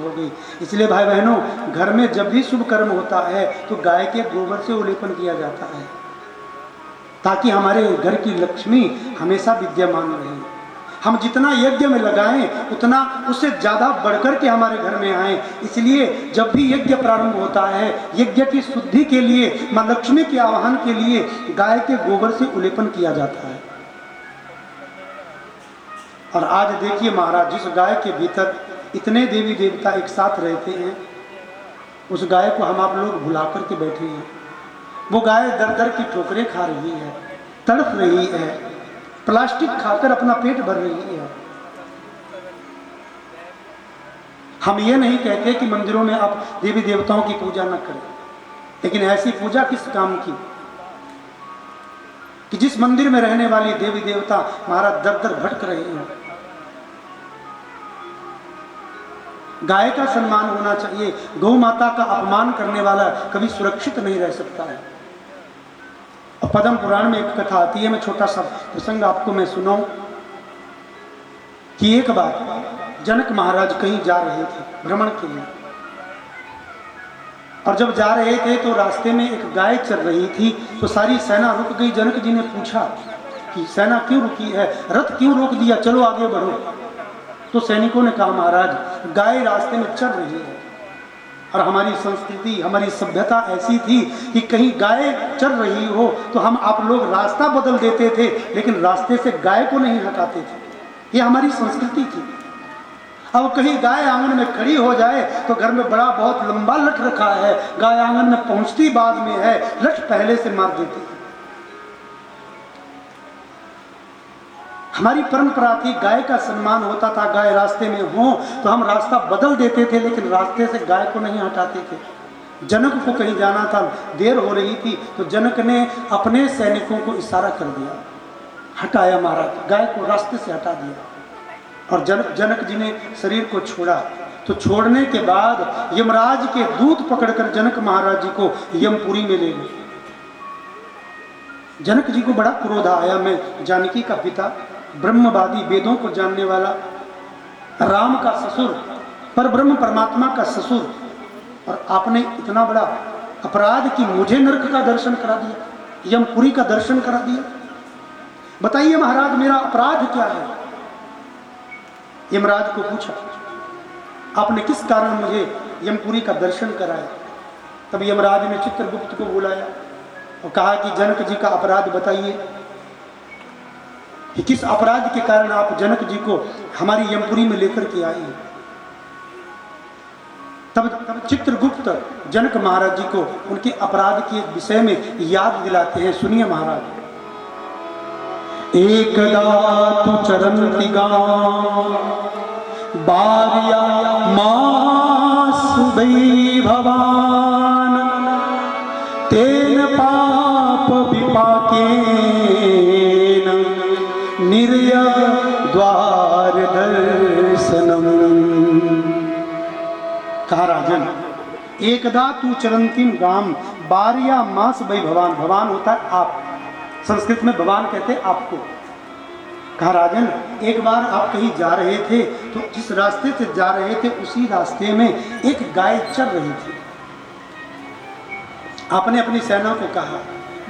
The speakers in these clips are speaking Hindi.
हो गई। इसलिए भाई बहनों, घर में जब भी शुभ कर्म होता है तो गाय के गोबर से उलेपन किया जाता है, ताकि हमारे घर की लक्ष्मी हमेशा विद्यमान रहे। हम जितना यज्ञ में लगाएं उतना उससे ज़्यादा बढ़कर के हमारे घर में आए। इसलिए जब भी यज्ञ प्रारंभ होता है, यज्ञ की शुद्धि के लिए, माँ लक्ष्मी के आवाहन के लिए गाय के गोबर से उलेपन किया जाता है। और आज देखिए महाराज, जिस गाय के भीतर इतने देवी देवता एक साथ रहते हैं, उस गाय को हम आप लोग भुला करके बैठे हैं। वो गाय दर दर की ठोकरें खा रही है, तड़प रही है, प्लास्टिक खाकर अपना पेट भर रही है। हम ये नहीं कहते कि मंदिरों में आप देवी देवताओं की पूजा न करें, लेकिन ऐसी पूजा किस काम की कि जिस मंदिर में रहने वाली देवी देवता महाराज दर दर भटक रहे हैं। गाय का सम्मान होना चाहिए। गौ माता का अपमान करने वाला कभी सुरक्षित नहीं रह सकता है। और पद्म पुराण में एक कथा आती है, मैं छोटा सा प्रसंग आपको मैं सुनाऊं कि एक बार जनक महाराज कहीं जा रहे थे भ्रमण के लिए, और जब जा रहे थे तो रास्ते में एक गाय चल रही थी, तो सारी सेना रुक गई। जनक जी ने पूछा कि सेना क्यों रुकी है, रथ क्यों रोक दिया, चलो आगे बढ़ो। तो सैनिकों ने कहा महाराज, गाय रास्ते में चल रही है, और हमारी संस्कृति, हमारी सभ्यता ऐसी थी कि कहीं गाय चल रही हो तो हम आप लोग रास्ता बदल देते थे, लेकिन रास्ते से गाय को नहीं हटाते थे। ये हमारी संस्कृति थी। अब कहीं गाय आंगन में खड़ी हो जाए तो घर में बड़ा बहुत लंबा लठ रखा है, गाय आंगन में पहुंचती बाद में है, लठ पहले से मार देती। हमारी परंपरा थी, गाय का सम्मान होता था। गाय रास्ते में हो तो हम रास्ता बदल देते थे, लेकिन रास्ते से गाय को नहीं हटाते थे। जनक को कहीं जाना था, देर हो रही थी, तो जनक ने अपने सैनिकों को इशारा कर दिया, हटाया महाराज, गाय को रास्ते से हटा दिया। और जनक जी ने शरीर को छोड़ा। तो छोड़ने के बाद यमराज के दूत पकड़कर जनक महाराज जी को यमपुरी में ले गए। जनक जी को बड़ा क्रोध आया, मैं जानकी का पिता, ब्रह्मवादी, वेदों को जानने वाला, राम का ससुर, पर ब्रह्म परमात्मा का ससुर, और आपने इतना बड़ा अपराध कि मुझे नरक का दर्शन करा दिया, यमपुरी का दर्शन करा दिया। बताइए महाराज, मेरा अपराध क्या है? यमराज को पूछा, आपने किस कारण मुझे यमपुरी का दर्शन कराया? तब यमराज ने चित्रगुप्त को बुलाया और कहा कि जनक जी का अपराध बताइए कि किस अपराध के कारण आप जनक जी को हमारी यमपुरी में लेकर के आए हैं। तब चित्रगुप्त जनक महाराज जी को उनके अपराध के विषय में याद दिलाते हैं। सुनिए महाराज, एकदा तु चरन्ति गां बार्या मास वै भवान तेन पाप विपाकेन निर्य द्वार दर्शनम। कहा राजन, एकदा तु चरन्तिम गाम बार्या मास वै भवान। भवान होता है आप, संस्कृत में भगवान कहते हैं आपको। कहा राजन, एक बार आप कहीं जा रहे थे, तो जिस रास्ते से जा रहे थे उसी रास्ते में एक गाय चल रही थी। आपने अपनी सेना को कहा,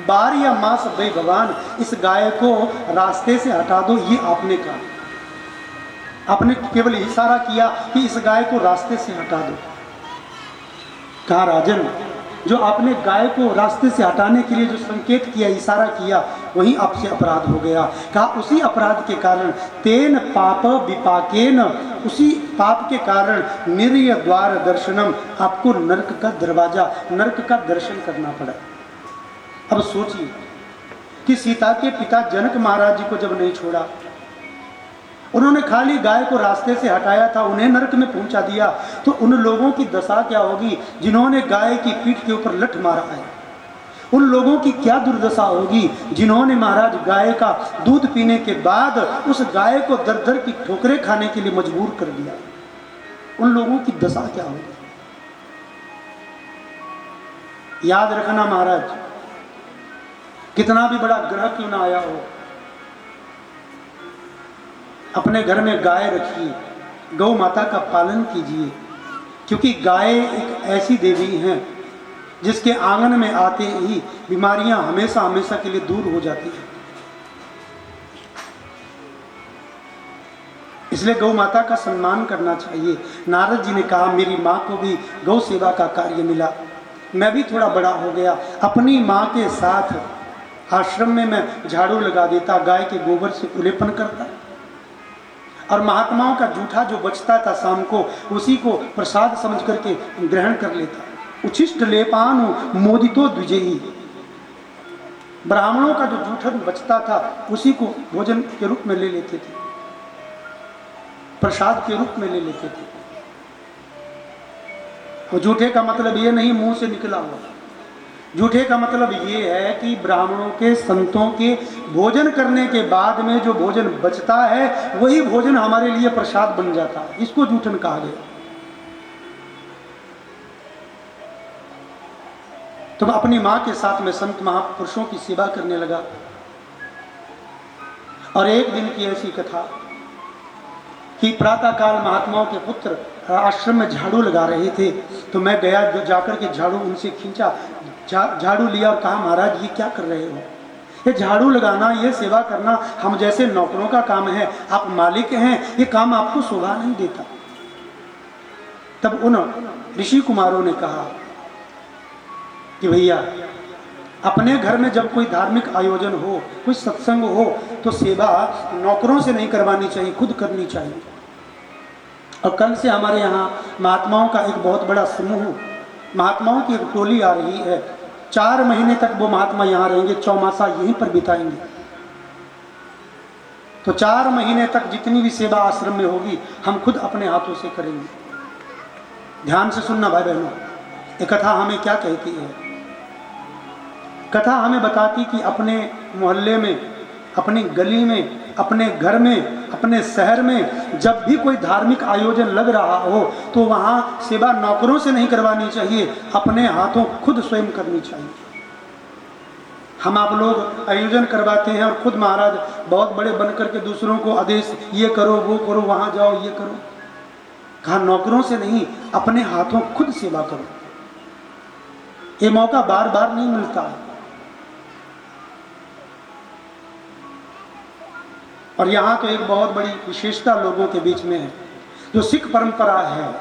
बार या मास वै भगवान, इस गाय को रास्ते से हटा दो। ये आपने कहा, आपने केवल इशारा किया कि इस गाय को रास्ते से हटा दो। कहा राजन, जो आपने गाय को रास्ते से हटाने के लिए जो संकेत किया, इशारा किया, वही आपसे अपराध हो गया। कहा उसी अपराध के कारण तेन पाप विपाकेन, उसी पाप के कारण निर्य द्वार दर्शनम, आपको नरक का दरवाजा, नरक का दर्शन करना पड़ा। अब सोचिए कि सीता के पिता जनक महाराज जी को जब नहीं छोड़ा, उन्होंने खाली गाय को रास्ते से हटाया था, उन्हें नरक में पहुंचा दिया, तो उन लोगों की दशा क्या होगी जिन्होंने गाय की पीठ के ऊपर लठ मारा है? उन लोगों की क्या दुर्दशा होगी जिन्होंने महाराज गाय का दूध पीने के बाद उस गाय को दर दर की ठोकरें खाने के लिए मजबूर कर दिया? उन लोगों की दशा क्या होगी? याद रखना महाराज, कितना भी बड़ा ग्रह क्यों ना आया हो, अपने घर में गाय रखिए, गौ माता का पालन कीजिए, क्योंकि गाय एक ऐसी देवी है जिसके आंगन में आते ही बीमारियां हमेशा हमेशा के लिए दूर हो जाती है। इसलिए गौ माता का सम्मान करना चाहिए। नारद जी ने कहा मेरी माँ को भी गौ सेवा का कार्य मिला, मैं भी थोड़ा बड़ा हो गया, अपनी माँ के साथ आश्रम में मैं झाड़ू लगा देता, गाय के गोबर से उलेपन करता और महात्माओं का जूठा जो बचता था शाम को उसी को प्रसाद समझ करके ग्रहण कर लेता। उच्छिष्ट लेपानु मोदितो द्विजेयी, ब्राह्मणों का जो जूठन बचता था उसी को भोजन के रूप में ले लेते थे, प्रसाद के रूप में ले लेते थे। और जूठे का मतलब ये नहीं मुंह से निकला हुआ, जूठे का मतलब ये है कि ब्राह्मणों के संतों के भोजन करने के बाद में जो भोजन बचता है वही भोजन हमारे लिए प्रसाद बन जाता है, इसको जूठन कहा गया। तो मैं अपनी माँ के साथ में संत महापुरुषों की सेवा करने लगा। और एक दिन की ऐसी कथा कि प्रातःकाल महात्माओं के पुत्र आश्रम में झाड़ू लगा रहे थे, तो मैं गया जाकर के झाड़ू उनसे खींचा, झाड़ू लिया और कहा महाराज ये क्या कर रहे हो, ये झाड़ू लगाना, ये सेवा करना हम जैसे नौकरों का काम है, आप मालिक हैं, ये काम आपको शोभा नहीं देता। तब उन ऋषि कुमारों ने कहा कि भैया अपने घर में जब कोई धार्मिक आयोजन हो, कोई सत्संग हो, तो सेवा नौकरों से नहीं करवानी चाहिए, खुद करनी चाहिए। और कल से हमारे यहाँ महात्माओं का एक बहुत बड़ा समूह, महात्माओं की एक टोली आ रही है। 4 महीने तक वो महात्मा यहाँ रहेंगे, चौमासा यहीं पर बिताएंगे। तो 4 महीने तक जितनी भी सेवा आश्रम में होगी हम खुद अपने हाथों से करेंगे। ध्यान से सुनना भाई बहनों, ये कथा हमें क्या कहती है। कथा हमें बताती कि अपने मोहल्ले में, अपनी गली में, अपने घर में, अपने शहर में जब भी कोई धार्मिक आयोजन लग रहा हो तो वहाँ सेवा नौकरों से नहीं करवानी चाहिए, अपने हाथों खुद स्वयं करनी चाहिए। हम आप लोग आयोजन करवाते हैं और खुद महाराज बहुत बड़े बन करके दूसरों को आदेश ये करो वो करो वहाँ जाओ ये करो। कहा नौकरों से नहीं, अपने हाथों खुद सेवा करो। ये मौका बार बार नहीं मिलता है। और यहाँ तो एक बहुत बड़ी विशेषता लोगों के बीच में है, जो सिख परंपरा है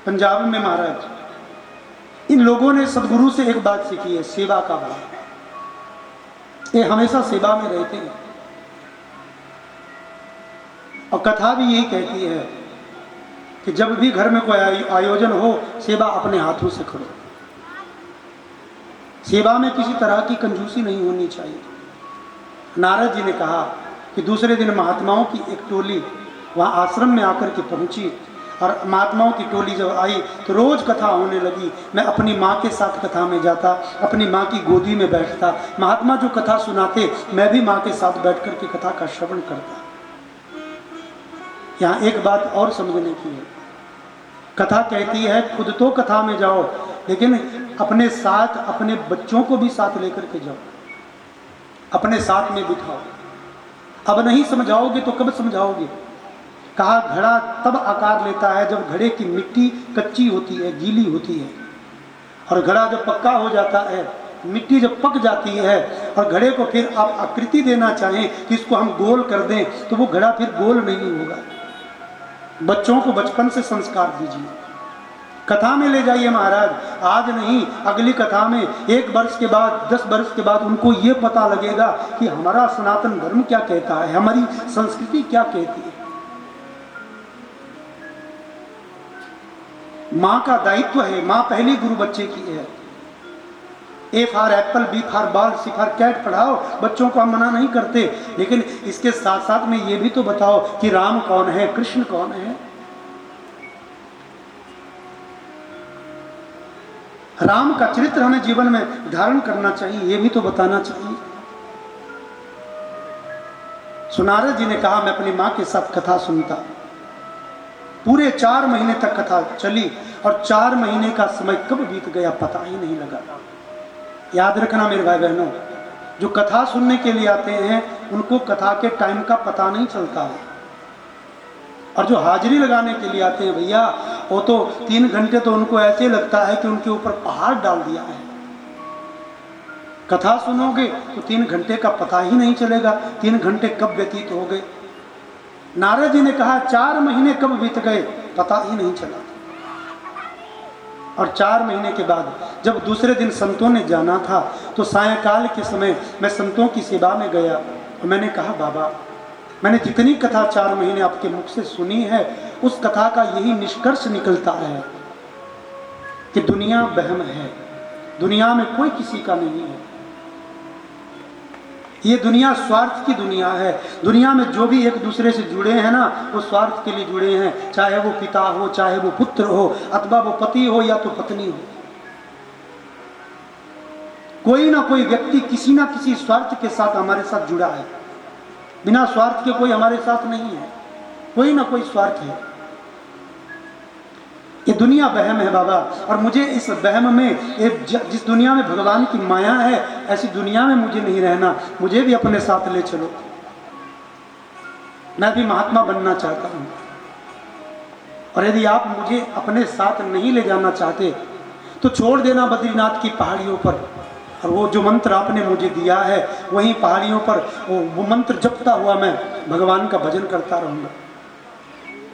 पंजाब में महाराज, इन लोगों ने सदगुरु से एक बात सीखी है, सेवा का भाव। ये हमेशा सेवा में रहते हैं। और कथा भी यही कहती है कि जब भी घर में कोई आयोजन हो, सेवा अपने हाथों से करो। सेवा में किसी तरह की कंजूसी नहीं होनी चाहिए। नारद जी ने कहा कि दूसरे दिन महात्माओं की एक टोली वहाँ आश्रम में आकर के पहुँची, और महात्माओं की टोली जब आई तो रोज़ कथा होने लगी। मैं अपनी माँ के साथ कथा में जाता, अपनी माँ की गोदी में बैठता, महात्मा जो कथा सुनाते मैं भी माँ के साथ बैठ कर के कथा का श्रवण करता। यहाँ एक बात और समझने की है, कथा कहती है खुद तो कथा में जाओ, लेकिन अपने साथ अपने बच्चों को भी साथ लेकर के जाओ, अपने साथ में बिठाओ। अब नहीं समझाओगे तो कब समझाओगे। कहा घड़ा तब आकार लेता है जब घड़े की मिट्टी कच्ची होती है, गीली होती है, और घड़ा जब पक्का हो जाता है, मिट्टी जब पक जाती है और घड़े को फिर आप आकृति देना चाहें कि इसको हम गोल कर दें तो वो घड़ा फिर गोल नहीं होगा। बच्चों को बचपन से संस्कार दीजिए, कथा में ले जाइए महाराज। आज नहीं, अगली कथा में 1 वर्ष के बाद, 10 वर्ष के बाद उनको ये पता लगेगा कि हमारा सनातन धर्म क्या कहता है, हमारी संस्कृति क्या कहती है। माँ का दायित्व है, माँ पहली गुरु बच्चे की है। A for apple, B for ball, C for cat पढ़ाओ, बच्चों को हम मना नहीं करते, लेकिन इसके साथ साथ में ये भी तो बताओ कि राम कौन है, कृष्ण कौन है। राम का चरित्र हमें जीवन में धारण करना चाहिए, ये भी तो बताना चाहिए। नारद जी ने कहा मैं अपनी माँ के साथ कथा सुनता। पूरे 4 महीने तक कथा चली और 4 महीने का समय कब बीत गया पता ही नहीं लगा। याद रखना मेरे भाई बहनों, जो कथा सुनने के लिए आते हैं उनको कथा के टाइम का पता नहीं चलता है। और जो हाजिरी लगाने के लिए आते हैं भैया, वो तो 3 घंटे तो उनको ऐसे लगता है कि उनके ऊपर पहाड़ डाल दिया है। कथा सुनोगे तो 3 घंटे का पता ही नहीं चलेगा, 3 घंटे कब व्यतीत हो गए। नारद जी ने कहा 4 महीने कब बीत गए पता ही नहीं चला। और 4 महीने के बाद जब दूसरे दिन संतों ने जाना था तो सायंकाल के समय मैं संतों की सेवा में गया और मैंने कहा बाबा, मैंने जितनी कथा 4 महीने आपके मुख से सुनी है उस कथा का यही निष्कर्ष निकलता है कि दुनिया वहम है, दुनिया में कोई किसी का नहीं है। ये दुनिया स्वार्थ की दुनिया है। दुनिया में जो भी एक दूसरे से जुड़े हैं ना, वो स्वार्थ के लिए जुड़े हैं, चाहे वो पिता हो, चाहे वो पुत्र हो, अथवा वो पति हो या तो पत्नी हो। कोई ना कोई व्यक्ति किसी ना किसी स्वार्थ के साथ हमारे साथ जुड़ा है। बिना स्वार्थ के कोई हमारे साथ नहीं है, कोई ना कोई स्वार्थ है। ये दुनिया वहम है बाबा, और मुझे इस वहम में, जिस दुनिया में भगवान की माया है, ऐसी दुनिया में मुझे नहीं रहना। मुझे भी अपने साथ ले चलो, मैं भी महात्मा बनना चाहता हूँ। और यदि आप मुझे अपने साथ नहीं ले जाना चाहते तो छोड़ देना बद्रीनाथ की पहाड़ियों पर, और वो जो मंत्र आपने मुझे दिया है वहीं पहाड़ियों पर वो मंत्र जपता हुआ मैं भगवान का भजन करता रहूँगा।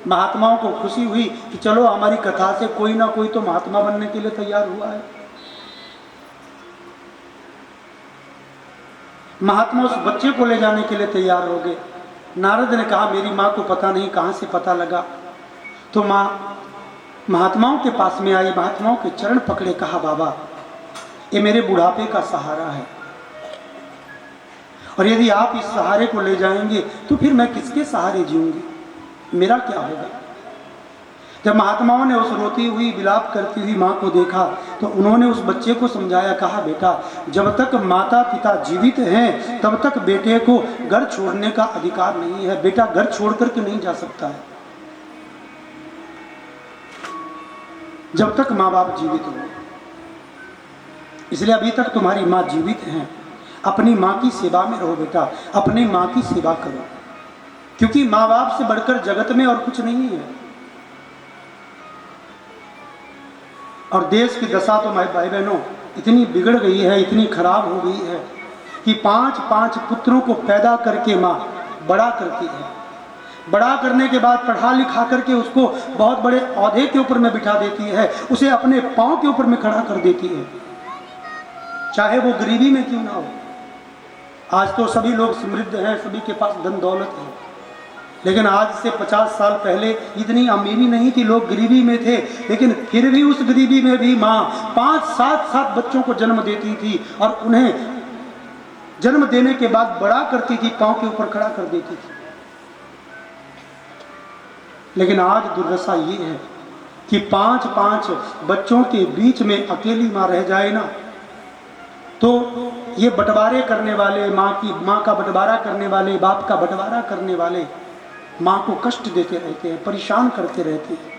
महात्माओं को खुशी हुई कि चलो हमारी कथा से कोई ना कोई तो महात्मा बनने के लिए तैयार हुआ है। महात्मा उस बच्चे को ले जाने के लिए तैयार हो गए। नारद ने कहा मेरी माँ को पता नहीं कहाँ से पता लगा। तो माँ महात्माओं के पास में आई, महात्माओं के चरण पकड़े, कहा बाबा ये मेरे बुढ़ापे का सहारा है, और यदि आप इस सहारे को ले जाएंगे तो फिर मैं किसके सहारे जीऊंगी, मेरा क्या होगा। जब महात्माओं ने उस रोती हुई विलाप करती हुई माँ को देखा तो उन्होंने उस बच्चे को समझाया, कहा बेटा जब तक माता पिता जीवित हैं तब तक बेटे को घर छोड़ने का अधिकार नहीं है। बेटा घर छोड़ करके नहीं जा सकता है जब तक माँ बाप जीवित हो। इसलिए अभी तक तुम्हारी माँ जीवित हैं, अपनी माँ की सेवा में रहो बेटा, अपनी माँ की सेवा करो, क्योंकि माँ बाप से बढ़कर जगत में और कुछ नहीं है। और देश की दशा तो भाई बहनों इतनी बिगड़ गई है, इतनी खराब हो गई है कि 5-5 पुत्रों को पैदा करके माँ बड़ा करती है। बड़ा करने के बाद पढ़ा लिखा करके उसको बहुत बड़े औहदे के ऊपर में बिठा देती है, उसे अपने पांव के ऊपर में खड़ा कर देती है, चाहे वो गरीबी में क्यों ना हो। आज तो सभी लोग समृद्ध हैं, सभी के पास धन दौलत है, लेकिन आज से 50 साल पहले इतनी अमीरी नहीं थी, लोग गरीबी में थे, लेकिन फिर भी उस गरीबी में भी माँ 5-7 बच्चों को जन्म देती थी और उन्हें जन्म देने के बाद बड़ा करती थी, पांव के ऊपर खड़ा कर देती थी। लेकिन आज दुर्दशा ये है कि 5-5 बच्चों के बीच में अकेली माँ रह जाए ना, तो ये बंटवारे करने वाले, माँ का बंटवारा करने वाले, बाप का बंटवारा करने वाले माँ को कष्ट देते रहते हैं, परेशान करते रहते हैं।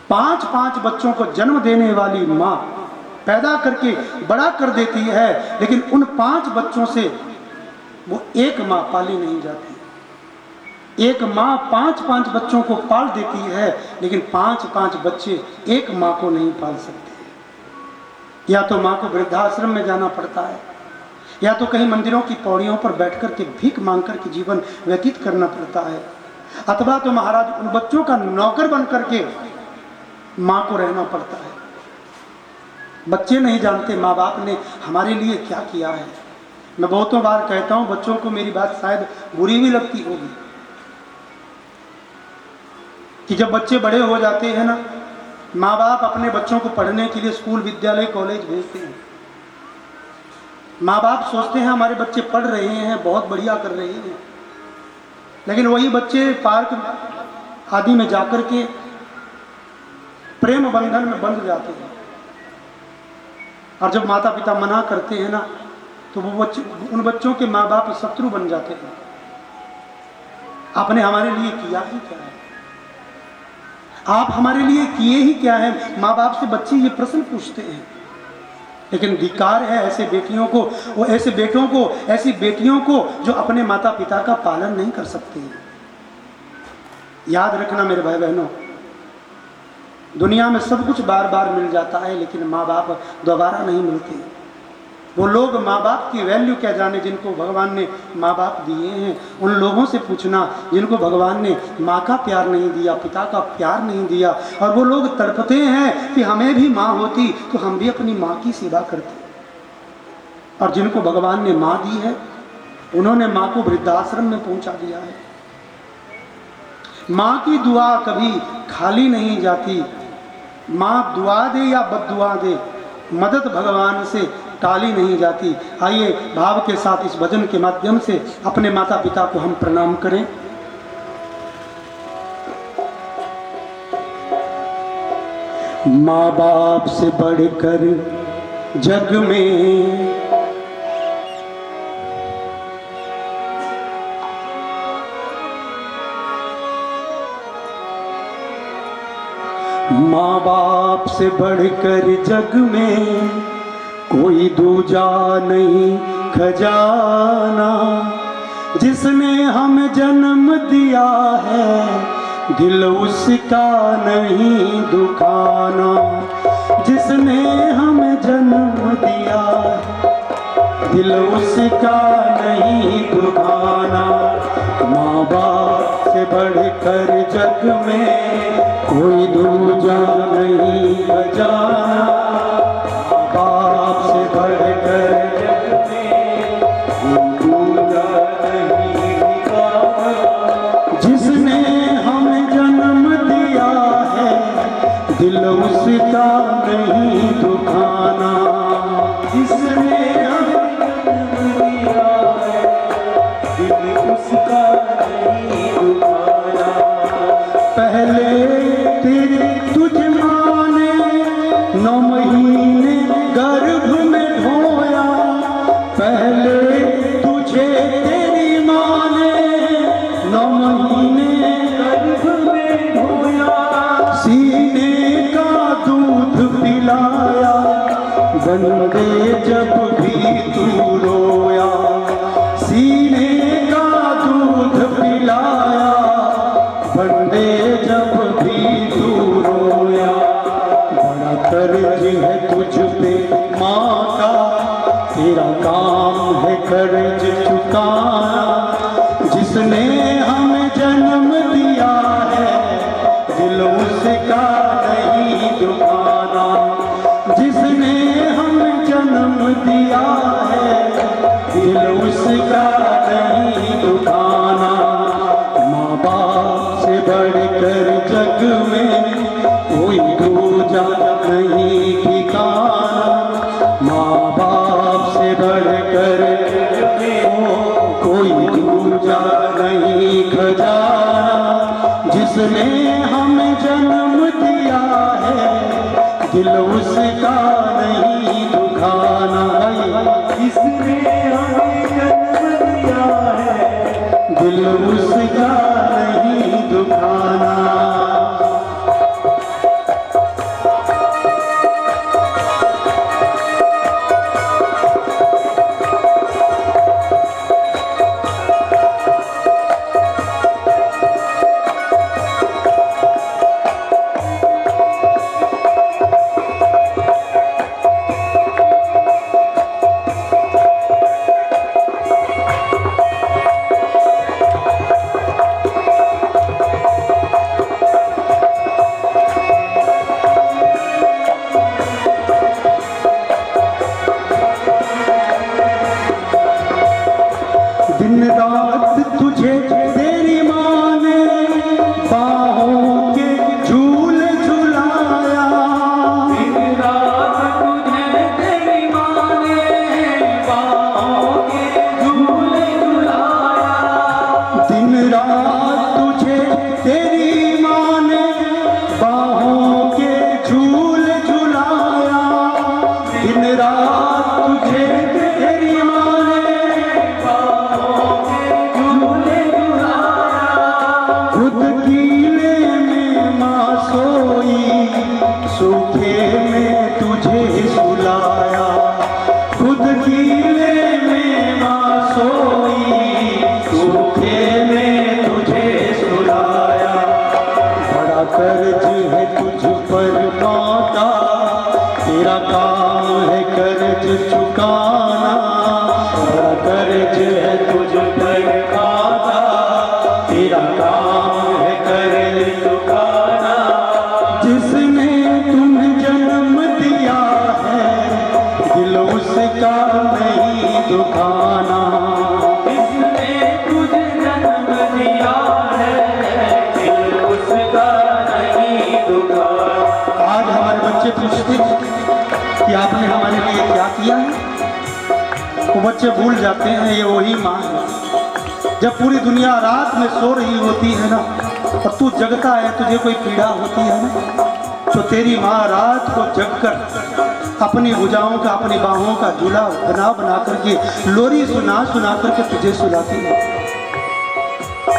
5-5 बच्चों को जन्म देने वाली माँ पैदा करके बड़ा कर देती है, लेकिन उन 5 बच्चों से वो एक माँ पाली नहीं जाती। एक माँ 5-5 बच्चों को पाल देती है, लेकिन 5-5 बच्चे एक माँ को नहीं पाल सकते। या तो माँ को वृद्धाश्रम में जाना पड़ता है, या तो कहीं मंदिरों की पौड़ियों पर बैठ कर के भीख मांग कर के जीवन व्यतीत करना पड़ता है, अथवा तो महाराज उन बच्चों का नौकर बन करके माँ को रहना पड़ता है। बच्चे नहीं जानते माँ बाप ने हमारे लिए क्या किया है। मैं बहुतों बार कहता हूँ, बच्चों को मेरी बात शायद बुरी भी लगती होगी कि जब बच्चे बड़े हो जाते हैं ना, माँ बाप अपने बच्चों को पढ़ने के लिए स्कूल, विद्यालय, कॉलेज भेजते हैं। माँ बाप सोचते हैं हमारे बच्चे पढ़ रहे हैं, बहुत बढ़िया कर रहे हैं, लेकिन वही बच्चे पार्क आदि में जाकर के प्रेम बंधन में बंध जाते हैं। और जब माता पिता मना करते हैं ना, तो वो बच्चे, उन बच्चों के माँ बाप शत्रु बन जाते हैं। आपने हमारे लिए किया ही क्या है, आप हमारे लिए किए ही क्या है, माँ बाप से बच्चे ये प्रश्न पूछते हैं। लेकिन धिक्कार है ऐसे बेटियों को, वो ऐसे बेटों को, ऐसी बेटियों को जो अपने माता पिता का पालन नहीं कर सकते। याद रखना मेरे भाई बहनों, दुनिया में सब कुछ बार बार मिल जाता है, लेकिन माँ बाप दोबारा नहीं मिलते। वो लोग माँ बाप की वैल्यू क्या जाने जिनको भगवान ने माँ बाप दिए हैं। उन लोगों से पूछना जिनको भगवान ने माँ का प्यार नहीं दिया, पिता का प्यार नहीं दिया, और वो लोग तड़पते हैं कि हमें भी माँ होती तो हम भी अपनी माँ की सेवा करते। और जिनको भगवान ने माँ दी है, उन्होंने माँ को वृद्धाश्रम में पहुंचा दिया है। माँ की दुआ कभी खाली नहीं जाती। माँ दुआ दे या बद्दुआ दे, मदद भगवान से टाली नहीं जाती। आइए भाव के साथ इस भजन के माध्यम से अपने माता पिता को हम प्रणाम करें। माँ बाप से बढ़कर जग में माँ बाप से बढ़कर जग में कोई दूजा नहीं खजाना। जिसने हमें जन्म दिया है दिल उसका नहीं दुखाना। जिसने हमें जन्म दिया है दिल उसका नहीं दुखाना। माँ बाप से बढ़कर जग में कोई दूजा नहीं खजाना। बाप से बढ़कर जग में दूजा नहीं खजाना। जिसने हमें जन्म दिया है दिल उसका नहीं दुखाना। जिसने हमें जन्म दिया है दिल उसका नहीं दुखाना। पहले तुझ माँ ने 9 महीने गर्भ में ढोया। पहले तुझे तेरी माँ ने 9 महीने गर्भ में ढोया। सीने का दूध पिलाया बंदे जब भी तू रोया। सीने का दूध पिलाया बंदे जब भी तू रोया। बड़ा कर्ज है तुझ पे माँ का, तेरा काम है कर्ज चुकाना। जिसने हमें जन्म दिया है दिल उसका नहीं दुखाना। जिसने हमें जन्म दिया है दिल उसका नहीं दुखाना। माँ बाप से बढ़कर जग में कोई दूजा नहीं ठिकाना। माँ बाप से बढ़कर जग में कोई दूजा नहीं खजाना। जिसने हमें जन्म दिया है दिल उसका नहीं दुखाना। जिसने हमें जन्म दिया है दिल उसका नहीं दुखाना। दिन रात तुझे तेरी माँ ने बाहों के झूले झुलाया। दिन रात तुझे तेरी माँ ने बाहों के झूले झुलाया। दिन रात तुझे तेरी माँ ने बाहों के झूले झुलाया। दिन रात तुझे तेरी माँ ने खुद कीले में माँ सोई सूखे में तुझे सुलाया। खुद कीले में माँ सोई सूखे में तुझे सुलाया। तेरा काम है कर्ज चुकाना, बड़ा कर्ज है तुझ पर आता, तेरा काम है कर्ज चुकाना। जिसने तुम्हें जन्म दिया है दिल उसका नहीं दुखाना, जिसने तुझे जन्म दिया है दिल उसका नहीं दुखाना। आज हमारे बच्चे पूछते कि आपने हमारे लिए क्या किया है, वो बच्चे भूल जाते हैं ये वही माँ है। जब पूरी दुनिया रात में सो रही होती है ना और तू जगता है, तुझे कोई पीड़ा होती है ना, तो तेरी माँ रात को जगकर अपनी भुजाओं का, अपनी बाहों का झूला बना बना करके लोरी सुना सुना करके तुझे सुलाती है।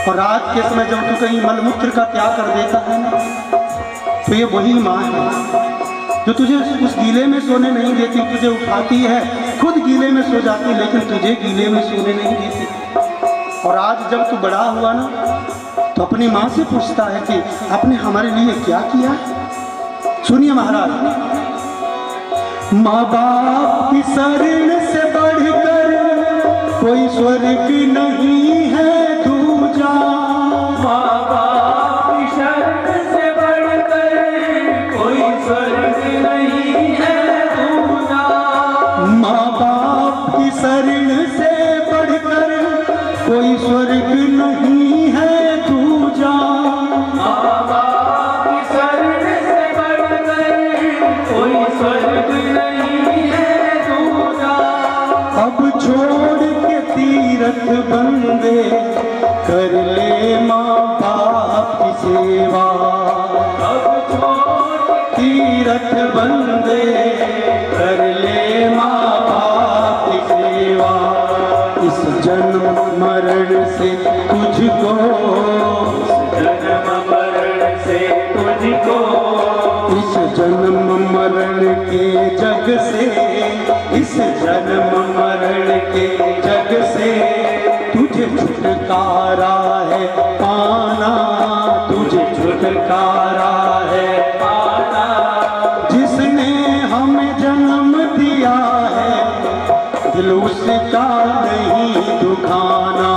और रात के समय जब तू कहीं मलमूत्र का त्याग कर देता है ना, तो ये वही माँ है जो तुझे उस गीले में सोने नहीं देती, तुझे उठाती है, खुद गीले में सो जाती लेकिन तुझे गीले में सोने नहीं देती। और आज जब तू बड़ा हुआ ना तो अपनी माँ से पूछता है कि आपने हमारे लिए क्या किया। सुनिए महाराज, माँ बाप की शरण से बढ़कर कोई स्वर्ग नहीं है दूजा, माँ बाप की शरण से बढ़कर कोई स्वर्ग नहीं है दूजा। माँ बाप की शरण से बढ़कर कोई स्वर्ग नहीं है दूजा, माँ बाप की शरण से बढ़कर कोई स्वर्ग नहीं है दूजा। अब छोड़ के तीरथ बंदे कर ले माँ बाप की सेवा, अब छोड़ तीरथ बंदे कर ले माँ बाप की सेवा। इस जन्म मरण से तुझको, जन्म मरण से तुझको, इस जन्म मरण के जग से, इस जन्म मरण के जग से तुझे छुटकारा है पाना, तुझे छुटकारा है पाना। जिसने हमें जन्म दिया है दिल उसका नहीं दुखाना,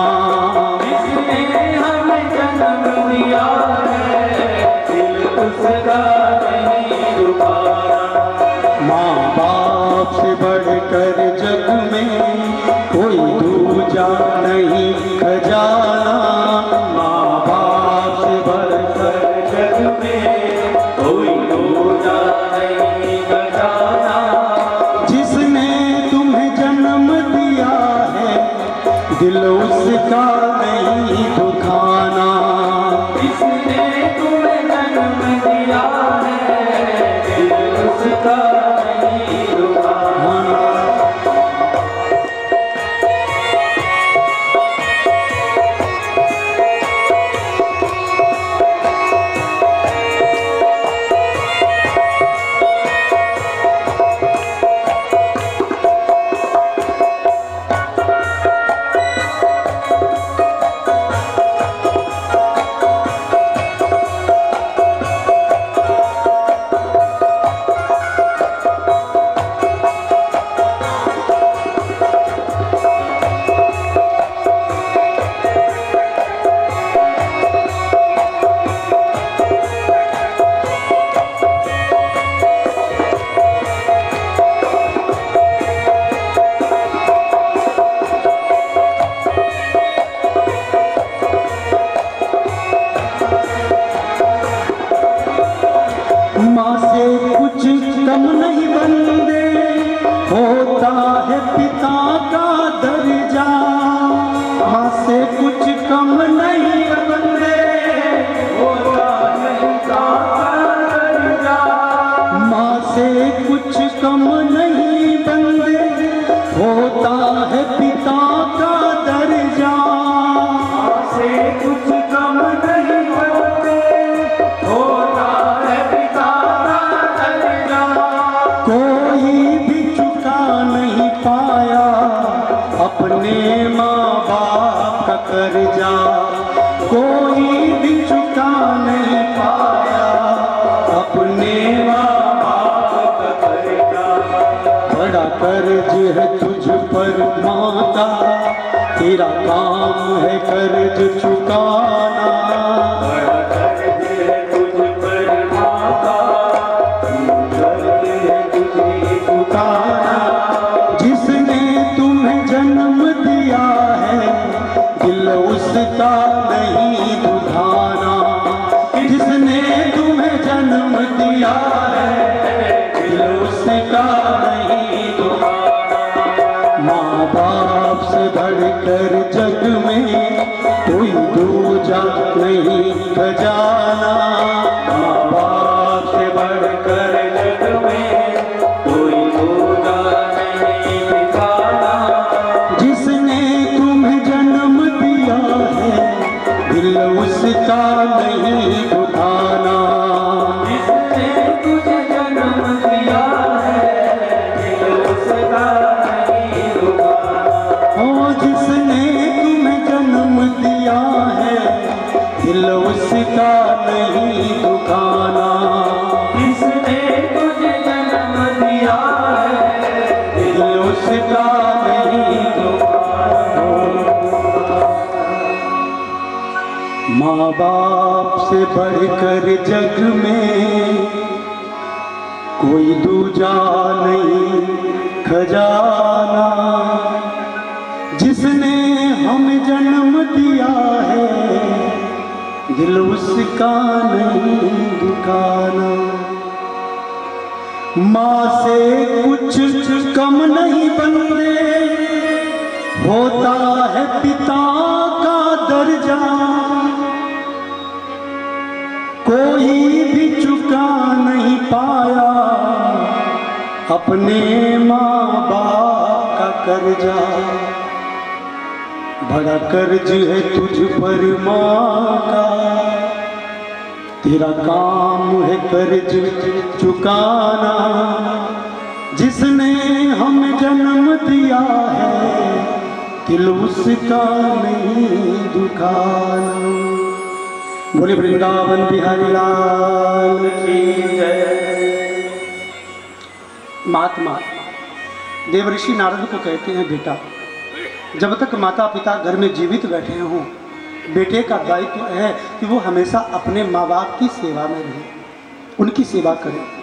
जिसने हमें जन्म दिया है दिल उसका नहीं दुखाना। माँ बाप से बढ़कर जग में कोई दूजा नहीं खजाना, माँ बाप से बढ़कर जग में कोई दूजा नहीं खजाना। जिसने तुम्हें जन्म दिया है दिल उसका नहीं दुखाना, जिसने तुम्हें जन्म दिया है दिल उसका नहीं दुखाना। माँ से कुछ कम नहीं बंदे, होता है पिता का दर्जा, माँ से कुछ कम नहीं बंदे, होता है पिता का दर्जा। माँ से कुछ कम नहीं बंदे, होता है पिता का दर्जा। से कुछ कम नहीं बनते, होता है पिता का दर्जा। कोई भी चुका नहीं पाया अपने माँ बाप का कर्जा, कोई भी चुका नहीं पाया अपने माँ बाप का कर्जा। है तुझ पर माता, तेरा काम है कर्ज चुकाना। बड़ा कर्ज है तुझ पर माता, कर्ज है तुझे चुकाना। जिसने तुम्हें जन्म दिया है दिल उसका नहीं दुखाना। जिसने तुम्हें जन्म दिया है दिल उसका नहीं दुखाना। माँ बाप से बढ़कर जग में कोई दूजा नहीं खजाना। माँ बाप से बढ़कर जग में कोई दूजा नहीं दिखाना। जिसने तुम्हें जन्म दिया है दिल उसका नहीं दुखाना। जिसने तुझे जन्म दिया है दिल उसका नहीं दुखाना। ओ जिसने तुम्हें जन्म दिया है दिल उसका नहीं दुखाना। जिसने तुझे जन्म दिया है दिल उसका नहीं दुखाना। माँ बाप से बढ़कर जग में कोई दूजा नहीं खजाना। जिसने हमें जन्म दिया है दिल उसका नहीं दुखाना। माँ से कुछ कम नहीं बनते, होता है पिता का दर्जा। कोई भी चुका नहीं पाया अपने माँ बाप का कर्जा। बड़ा कर्ज है तुझ पर माँ का, तेरा काम है कर्ज चुकाना। जिसने हमें जन्म दिया है दिल उसका नहीं दुखाना। बोले वृंदावन बिहारी लाल की जय। महात्मा देवर्षि नारद को कहते हैं, बेटा जब तक माता पिता घर में जीवित बैठे हों बेटे का दायित्व है कि वो हमेशा अपने माँ बाप की सेवा में रहे, उनकी सेवा करें।